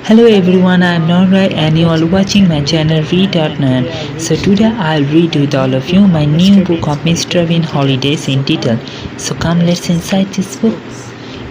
Hello everyone, I am Nora and you are watching my channel Read.Nan. So today I'll read with all of you my new book of Mr. Bean Holidays in detail. So come let's inside this book.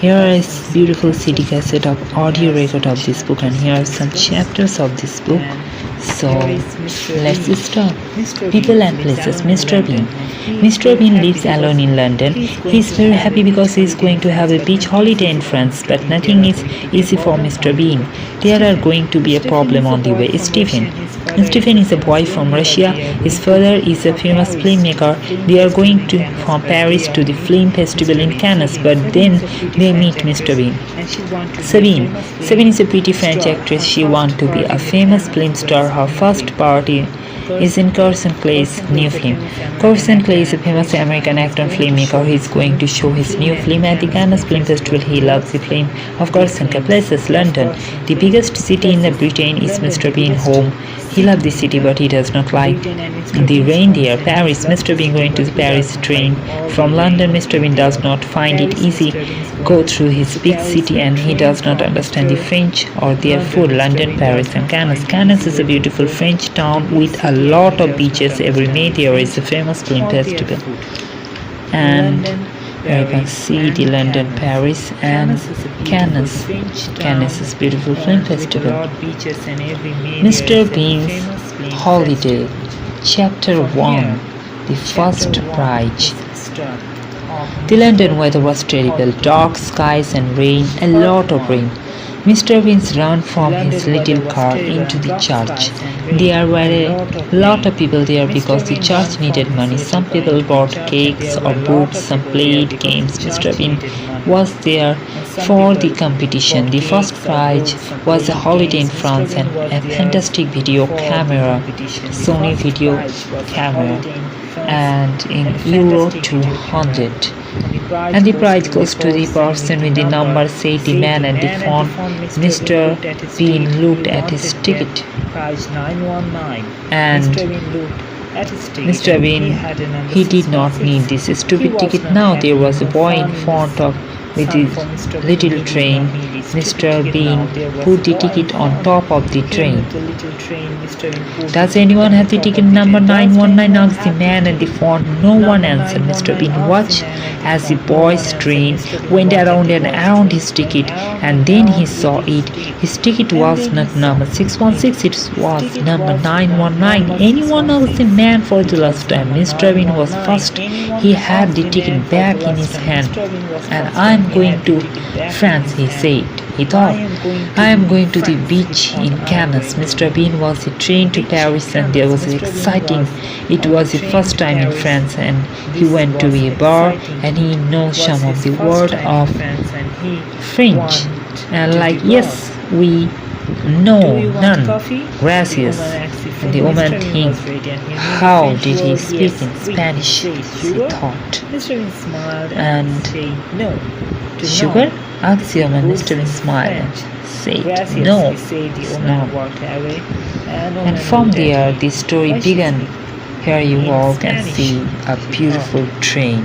Here is beautiful CD cassette of audio record of this book and here are some chapters of this book. So let's start. People and places. Mr. Bean. Mr. Bean lives alone in London. He is very happy because he is going to have a beach holiday in France, but nothing is easy for Mr. Bean. There are going to be a problem on the way. Stephen. Stephen is a boy from Russia. His father is a famous filmmaker. They are going from Paris to the film festival in Cannes, but then they meet Mr. Bean. Sabine. Sabine is a pretty French actress. She wants to be a famous film star. Her first party is in Carson Clay's new film. Carson Clay is a famous American actor and filmmaker. He is going to show his new film at the Cannes Film Festival. He loves the film of Carson Clay. Places. London. The biggest city in Britain is Mr. Bean's home. He loves the city but he does not like the reindeer. Paris. Mr. Bean going to the Paris train from London. Mr. Bean does not find it easy go through his big city and he does not understand the French or their food. London, Paris and Cannes. Cannes is a beautiful French town with a lot of beaches. Every May there is a famous film festival. And you can see the London, Paris and Cannes. Cannes is a beautiful film festival. Mr. Bean's Holiday. Chapter 1. The First Prize. The London weather was terrible. Dark skies and rain, a lot of rain. Mr. Bean ran from his little car into the church. There were a lot of people there because the church needed money. Some people bought cakes or books, some played games. Mr. Bean was there for the competition. The first prize was a holiday in France and a fantastic video camera, Sony video camera, and in Euro 200. And the prize goes to the person with the number, said the man at the phone. Mr. Bean looked at his ticket. And Mr. Bean, he did not need this stupid ticket now. There was a boy in front of with his little train. Mr. Bean put the ticket on top of the train. Does anyone have the ticket number 919? asked the man at the phone. No one answered. Mr. Bean watched as the boy's train went around and around his ticket, and then he saw it. His ticket was not number 616, it was number 919. Anyone else? The man for the last time. Mr. Bean was first. He had the ticket back in his hand. And I'm going to France, he said. He thought, I am going to the beach in Cannes. Mr. Bean was the train to Paris and there was exciting. It was the first time in France and he went to a bar and he knows some of the word of French. And like, yes, we know none. Gracias. And the woman thinks, how did he speak in Spanish? She thought. And sugar? asked the woman. Mr. Bean smiled and said, no, it's not. And from there the story began. Here you all can see a beautiful train.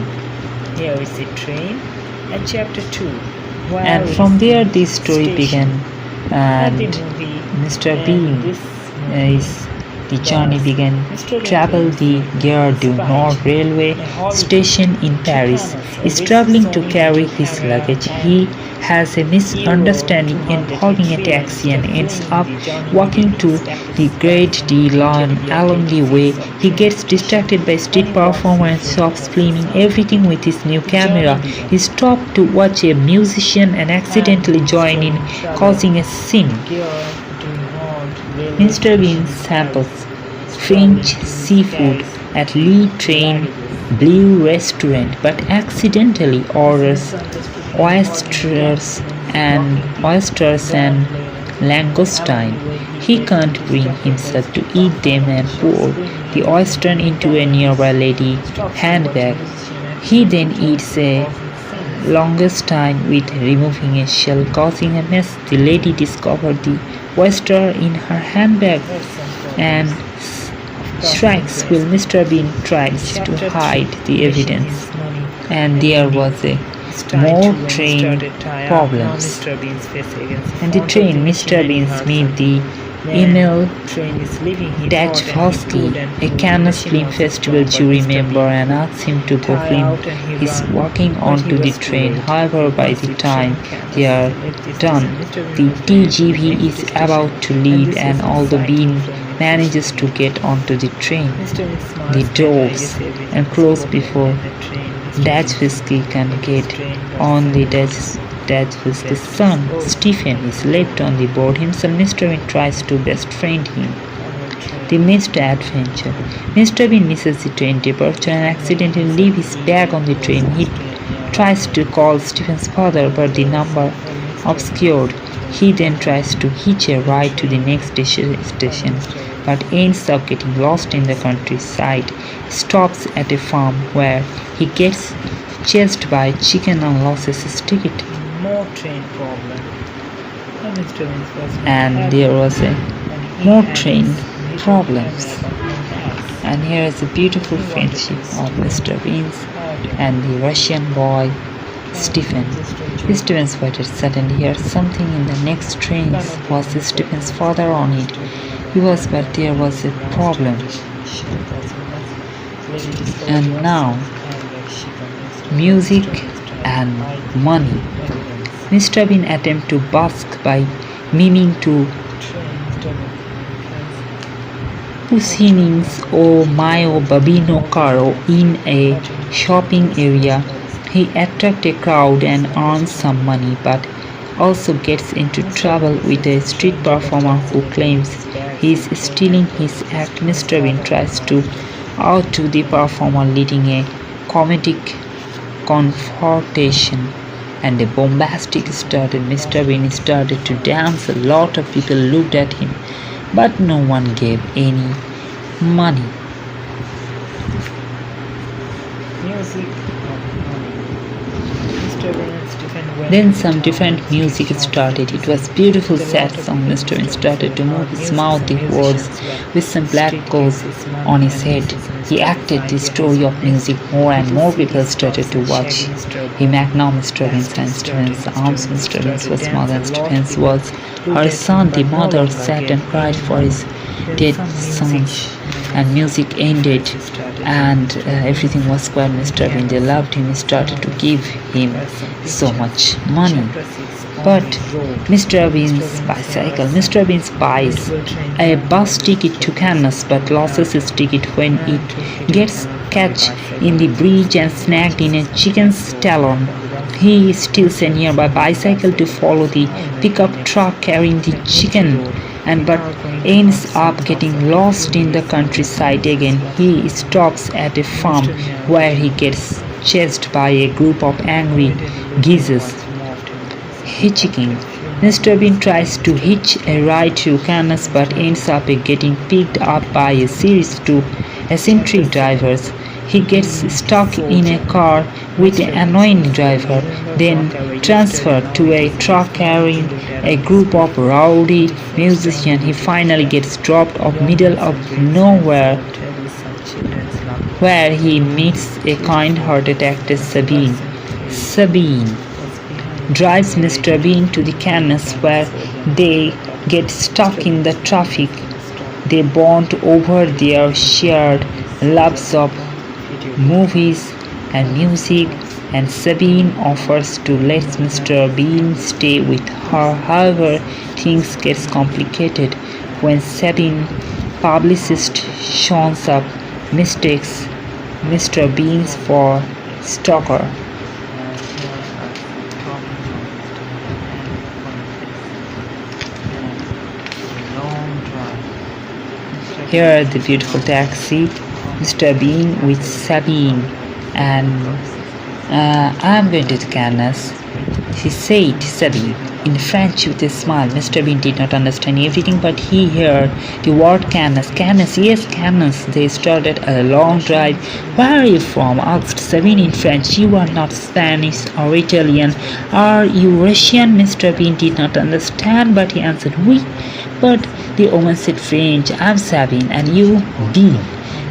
Here is the train and chapter 2. And from there the story began and Mr. Bean is the journey began. Travel the Gare du Nord railway station in Paris. Is traveling to carry his luggage. He has a misunderstanding involving a taxi and ends up walking to the Great de Lyon. Along the way, he gets distracted by street performer and stops filming everything with his new camera. He stopped to watch a musician and accidentally join in, causing a scene. Mr. Bean samples French seafood at Lee Train Blue Restaurant but accidentally orders oysters and langoustine. He can't bring himself to eat them and pour the oyster into a nearby lady handbag. He then eats a langoustine with removing a shell, causing a mess. The lady discovered the oyster in her handbag and strikes while Mr. Bean tries to hide the evidence. And there was a more train problems. And the train, Mr. Beans meet the Emil Dachowski, a Cannes Film Festival jury member, and asks him to go film his walking onto the train. However, by the time they are done, the TGV is about to leave, and although Bean manages to get onto the train, the doors and close before Dachowski can get on. The Dachowski's son, Stephen, is left on the board himself. Mr. Bean tries to best friend him. The missed adventure. Mr. Bean misses the train departure and accidentally leaves his bag on the train. He tries to call Stephen's father, but the number obscured. He then tries to hitch a ride to the next station, but ends up getting lost in the countryside. Stops at a farm where he gets chased by a chicken and loses his ticket. More train problem. And there was a more train problems. And here is a beautiful friendship of Mr. Beans and the Russian boy Stephen. Stephen's waited suddenly heard something in the next train. Was Stephen's father on it? He was, but there was a problem. And now, music and money. Mr. Bean attempts to busk by miming to Puccini's O Mio Babino Caro in a shopping area. He attracts a crowd and earns some money, but also gets into trouble with a street performer who claims he is stealing his act. Mr. Bean tries to outdo the performer, leading a comedic confrontation and a bombastic started. Mr. Bean started to dance. A lot of people looked at him, but no one gave any money. Then some different music started. It was beautiful sad song. Mr. Bean started to move his mouth, the words, with some black gauze on his head. He acted the story of music. More and more people started to watch him act. Now Mr. Bean's and Stephen's arms. Mr. Bean's was mother and Stephen's was her son. The mother sat and cried for his dead son. And music ended, and everything was quiet. Mr. Bean, they loved him. He started to give him so much money. But Mr. Bean's bicycle. Mr. Bean buys a bus ticket to Cannes, but loses his ticket when it gets catch in the bridge and snagged in a chicken's talon. He steals a nearby bicycle to follow the pickup truck carrying the chicken, but ends up getting lost in the countryside again. He stops at a farm where he gets chased by a group of angry geezers. Hitchhiking. Mr. Bean tries to hitch a ride to Cannes, but ends up getting picked up by a series of eccentric drivers. He gets stuck in a car with an annoying driver, then transferred to a truck carrying a group of rowdy musicians. He finally gets dropped off middle of nowhere, where he meets a kind-hearted actress, Sabine. Sabine drives Mr. Bean to the Cannes, where they get stuck in the traffic. They bond over their shared loves of movies and music, and Sabine offers to let Mr. Bean stay with her. However, things get complicated when Sabine publicist shows up, mistakes Mr. Bean for stalker. Here the beautiful taxi, Mr. Bean with Sabine, and I'm going to Cannes, he said, Sabine, in French with a smile. Mr. Bean did not understand everything, but he heard the word Cannes. Cannes, yes, Cannes. They started a long drive. Where are you from? Asked Sabine in French. You are not Spanish or Italian. Are you Russian? Mr. Bean did not understand, but he answered, oui. But the woman said French. I'm Sabine, and you, Bean.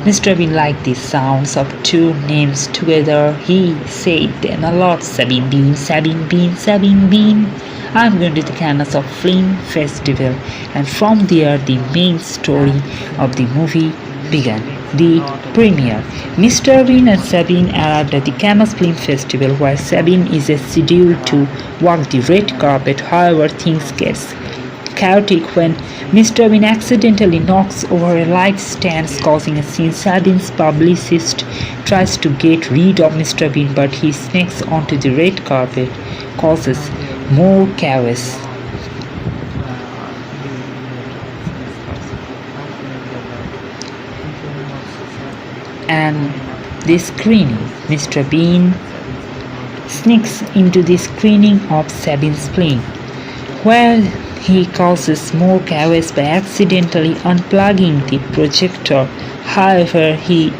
Mr. Bean liked the sounds of two names together. He said them a lot. Sabine Bean, Sabine Bean, Sabine Bean. I'm going to the Cannes of Film Festival, and from there the main story of the movie began. The premiere. Mr. Bean and Sabine arrived at the Cannes Film Festival, where Sabine is scheduled to walk the red carpet. However, things gets chaotic when Mr. Bean accidentally knocks over a light stand, causing a scene. Sabine's publicist tries to get rid of Mr. Bean, but he sneaks onto the red carpet, causes more chaos. And the screening. Mr. Bean sneaks into the screening of Sabine's play, where he causes more chaos by accidentally unplugging the projector. However, he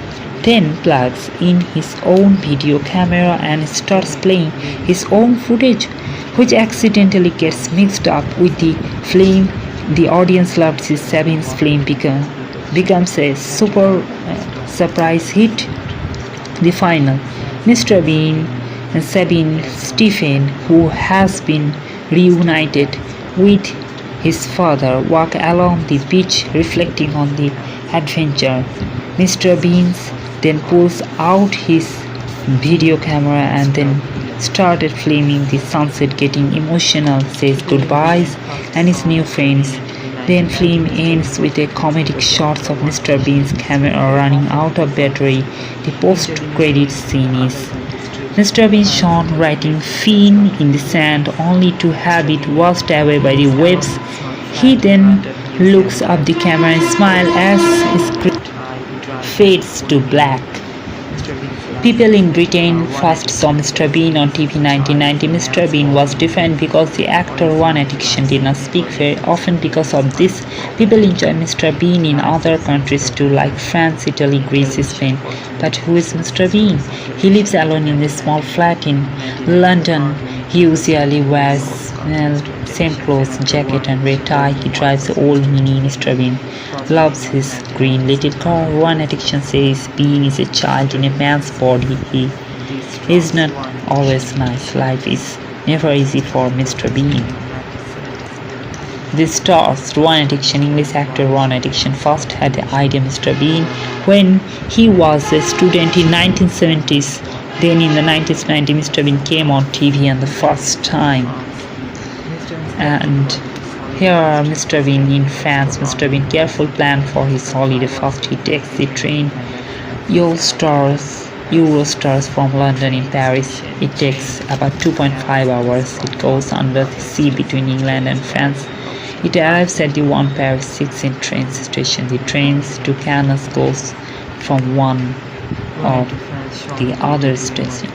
then plugs in his own video camera and starts playing his own footage, which accidentally gets mixed up with the film. The audience loves his. Sabine's film becomes a super surprise hit. The final. Mr. Bean and Sabine Stephen, who has been reunited with his father, walk along the beach reflecting on the adventure. Mr. Bean then pulls out his video camera and then started filming the sunset, getting emotional, says goodbyes and his new friends. Then film ends with a comedic shots of Mr. Bean's camera running out of battery. The post-credit scene is Mr. Bean shown writing "Fin" in the sand, only to have it washed away by the waves. He then looks up the camera and smiles as his screen fades to black. People in Britain first saw Mr. Bean on TV in 1990. Mr. Bean was different because the actor One Addiction did not speak very often. Because of this, people enjoy Mr. Bean in other countries too, like France, Italy, Greece, Spain. But who is Mr. Bean? He lives alone in a small flat in London. He usually wears same clothes, jacket and red tie. He drives an old Mini. Mr. Bean loves his green little car. One Addiction says Bean is a child in a man's body. He is not always nice. Life is never easy for Mr. Bean. The stars. One Addiction. English actor One Addiction first had the idea Mr. Bean when he was a student in 1970s. Then in the 1990s, Mr. Bean came on TV and the first time. And here are Mr. Bean in France. Mr. Bean careful plan for his holiday. First he takes the train Eurostars from London in Paris. It takes about 2.5 hours. It goes under the sea between England and France. It arrives at the one Paris 6 in train station. The trains to Cannes goes from one of the other station.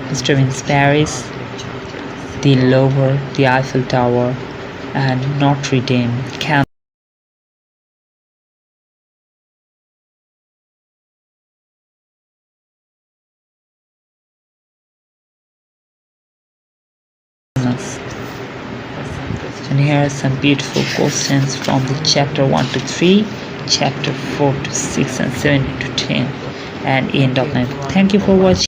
Mr. Bean's Paris, the Louvre, the Eiffel Tower, and Notre Dame. Cannes. And here are some beautiful questions from the chapter 1 to 3, chapter 4 to 6, and 7 to 10, and end of my book. Thank you for watching.